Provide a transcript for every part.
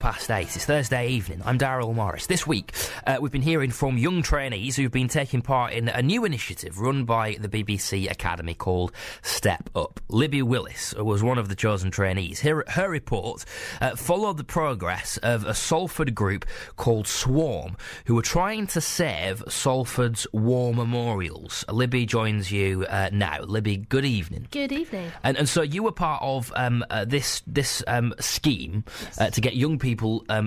8:15. It's Thursday evening. I'm Daryl Morris. This week, we've been hearing from young trainees who've been taking part in a new initiative run by the BBC Academy called Step Up. Libby Willis was one of the chosen trainees. Her report followed the progress of a Salford group called Swarm, who were trying to save Salford's war memorials. Libby joins you now. Libby, good evening. Good evening. And so you were part of this scheme to get young people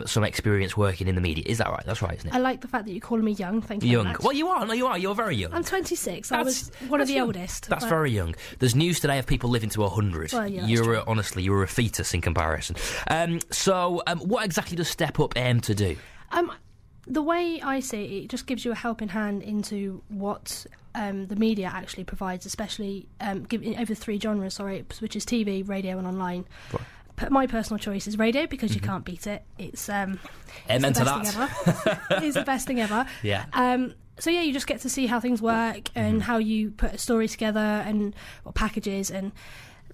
some experience working in the media. Is that right? That's right, isn't it? I like the fact that you call me young. Thank you very much. Well, you are. No, you are. You're very young. I'm 26. I was one of the oldest. That's very young. There's news today of people living to 100. Well, yeah, Honestly, you're a fetus in comparison. So what exactly does Step Up aim to do? The way I see it just gives you a helping hand into what the media actually provides, especially over 3 genres, which is TV, radio and online. Right. My personal choice is radio because you can't beat it. It's the best thing ever. It's the best thing ever. Yeah. So yeah, you just get to see how things work and how you put a story together and what packages, and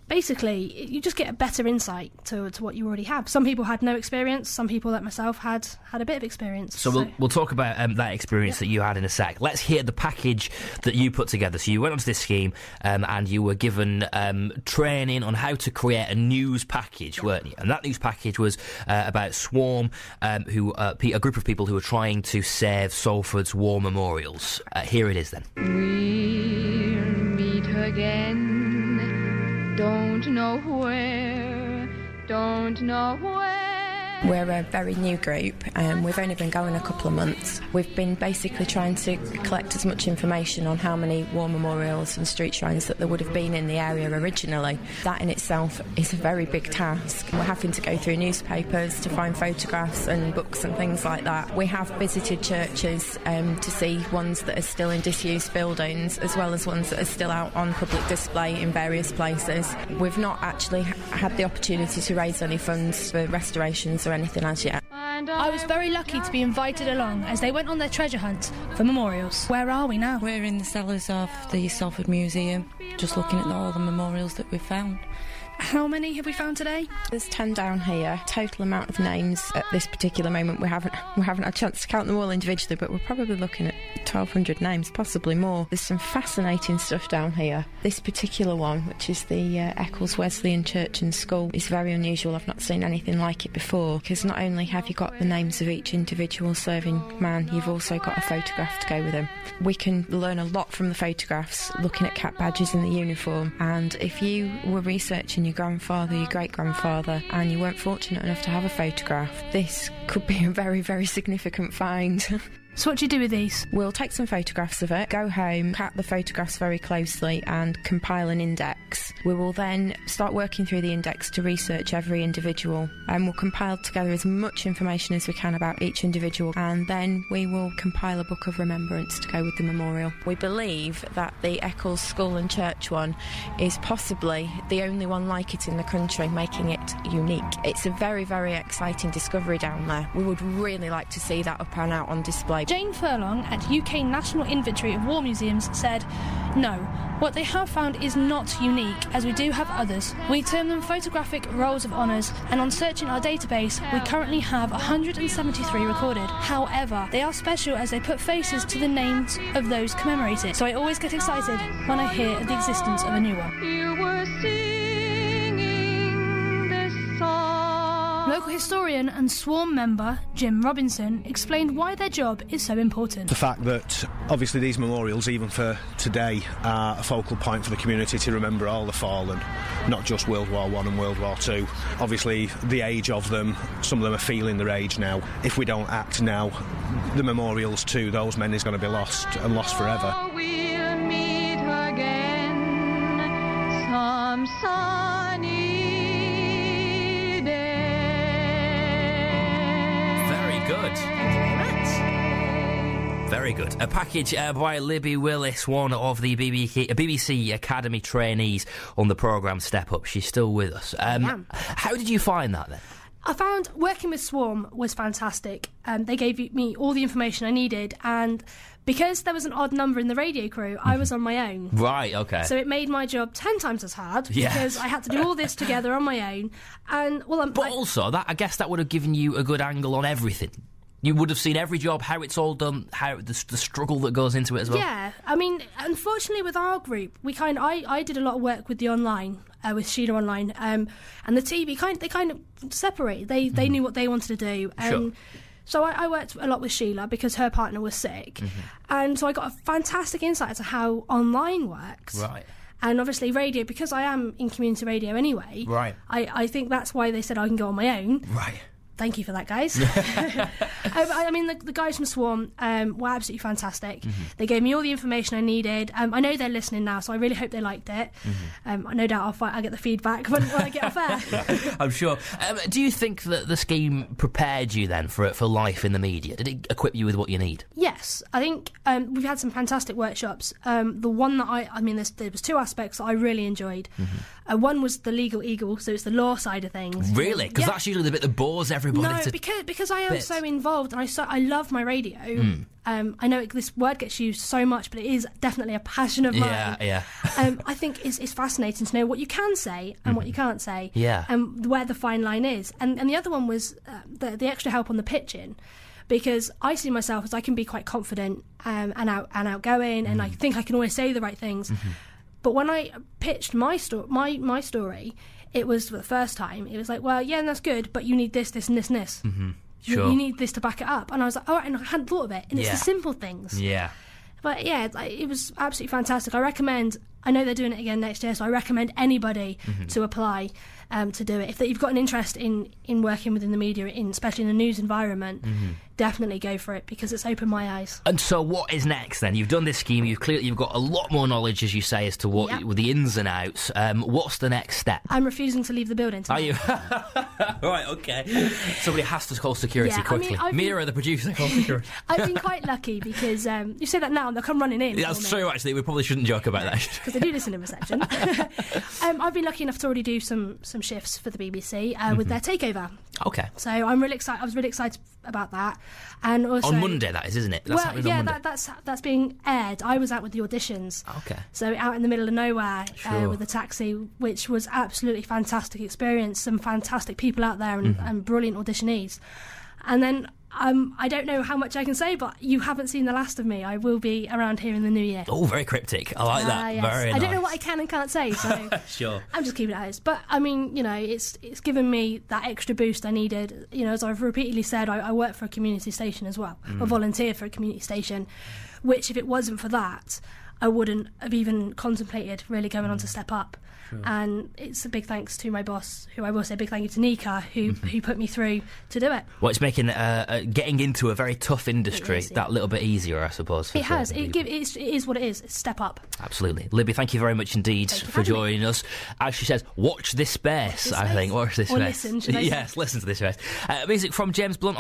basically you just get a better insight to what you already have. Some people had no experience, some people like myself had a bit of experience. So we'll talk about that experience that you had in a sec. Let's hear the package that you put together. So you went onto this scheme and you were given training on how to create a news package, weren't you? And that news package was about Swarm, who a group of people who were trying to save Salford's war memorials. Here it is then. We'll meet again. Don't know where, don't know where. We're a very new group and we've only been going a couple of months. We've been basically trying to collect as much information on how many war memorials and street shrines that there would have been in the area originally. That in itself is a very big task. We're having to go through newspapers to find photographs and books and things like that. We have visited churches to see ones that are still in disused buildings as well as ones that are still out on public display in various places. We've not actually had the opportunity to raise any funds for restorations or anything as yet. I was very lucky to be invited along as they went on their treasure hunt for memorials. Where are we now? We're in the cellars of the Salford Museum, just looking at all the memorials that we've found. How many have we found today? There's 10 down here. Total amount of names at this particular moment, we haven't had a chance to count them all individually, but we're probably looking at 1,200 names, possibly more. There's some fascinating stuff down here. This particular one, which is the Eccles Wesleyan Church and School, is very unusual. I've not seen anything like it before, because not only have you got the names of each individual serving man, you've also got a photograph to go with them. We can learn a lot from the photographs, looking at cap badges in the uniform, and if you were researching your grandfather, your great-grandfather, and you weren't fortunate enough to have a photograph, this could be a very, very significant find. So what do you do with these? We'll take some photographs of it, go home, cut the photographs very closely and compile an index. We will then start working through the index to research every individual, and we'll compile together as much information as we can about each individual, and then we will compile a book of remembrance to go with the memorial. We believe that the Eccles School and Church one is possibly the only one like it in the country, making it unique. It's a very, very exciting discovery down there. We would really like to see that up and out on display. Jane Furlong at UK National Inventory of War Museums said, "No, what they have found is not unique, as we do have others. We term them photographic rolls of honours, and on searching our database, we currently have 173 recorded. However, they are special as they put faces to the names of those commemorated. So I always get excited when I hear of the existence of a new one." You were singing this song. Local historian and Swarm member Jim Robinson explained why their job is so important. The fact that obviously these memorials, even for today, are a focal point for the community to remember all the fallen, not just World War I and World War II. Obviously the age of them, some of them are feeling their age now. If we don't act now, the memorials to those men is going to be lost, and lost forever. Oh, we'll meet again some sunny day. Good. Very good. A package by Libby Willis, one of the BBC Academy trainees on the programme Step Up. She's still with us. How did you find that then? I found working with Swarm was fantastic. They gave me all the information I needed, and because there was an odd number in the radio crew, I was on my own. Right, okay. So it made my job 10 times as hard Yes. because I had to do all this together on my own. And But also, I guess that would have given you a good angle on everything. You would have seen every job, how it's all done, how the struggle that goes into it as well. Yeah, I mean, unfortunately with our group, I did a lot of work with the online, with Sheila Online, and the TV, they kind of separated. They knew what they wanted to do. Sure. So I worked a lot with Sheila because her partner was sick. And so I got a fantastic insight into how online works. Right. And obviously radio, because I am in community radio anyway, Right. I think that's why they said I can go on my own. Right. Thank you for that, guys. I mean, the guys from Swarm were absolutely fantastic. They gave me all the information I needed. I know they're listening now, so I really hope they liked it. No doubt I'll get the feedback when I get off air. I'm sure. Do you think that the scheme prepared you then for life in the media? Did it equip you with what you need? Yes, I think we've had some fantastic workshops. The one that there was two aspects that I really enjoyed. One was the legal eagle, so it's the law side of things. Really? Because Yeah. that's usually the bit that bores everybody. No, to because I am bits. so involved, and I love my radio. I know this word gets used so much, but it is definitely a passion of mine. Yeah. I think it's fascinating to know what you can say and what you can't say, Yeah. and where the fine line is. And the other one was the extra help on the pitching, because I see myself as I can be quite confident and outgoing, and I think I can always say the right things. But when I pitched my story, it was for the first time. It was like, well, yeah, that's good, but you need this, this, and this, and this. Sure. You need this to back it up. And I was like, all right, and I hadn't thought of it. And it's Yeah. the simple things. Yeah. But yeah, it was absolutely fantastic. I know they're doing it again next year, so I recommend anybody to apply to do it. If you've got an interest in working within the media, especially in the news environment, definitely go for it, because it's opened my eyes. And so what is next then? You've done this scheme, you've got a lot more knowledge, as you say, as to what Yep. the ins and outs. What's the next step? I'm refusing to leave the building Are tonight. you? Right, okay. Somebody has to call security Yeah, I mean, quickly. I've been- Mira, the producer, call security. I've been quite lucky because you say that now and they'll come running in. That's true, actually. We probably shouldn't joke about that. Because they do listen in reception. I've been lucky enough to already do some shifts for the BBC with their takeover. Okay. So I'm really excited. I was really excited about that, and also On Monday, that is, isn't it? That's happening on Monday. that's being aired. I was out with the auditions. Okay. So out in the middle of nowhere Sure. with a taxi, which was absolutely fantastic experience. Some fantastic people out there and brilliant auditionees. And then I don't know how much I can say, but you haven't seen the last of me. I will be around here in the new year. Oh, very cryptic. I like that. Yes. Very I don't know nice. what I can and can't say, so Sure. I'm just keeping it as. But I mean, it's given me that extra boost I needed. As I've repeatedly said, I work for a community station as well. I volunteer for a community station, which if it wasn't for that, I wouldn't have even contemplated really going on to Step Up. Sure. And it's a big thanks to my boss, who I will say big thank you to Nika, who put me through to do it. Well, it's making getting into a very tough industry It is, yeah. that little bit easier, I suppose. for It has. certain It people. is what it is. It's Step Up. Absolutely. Libby, thank you very much indeed Thank you for for having me. joining us. As she says, watch this space, this I space. think. Watch this Or space. listen, should I say. Yes, listen to this space. Music from James Blunt.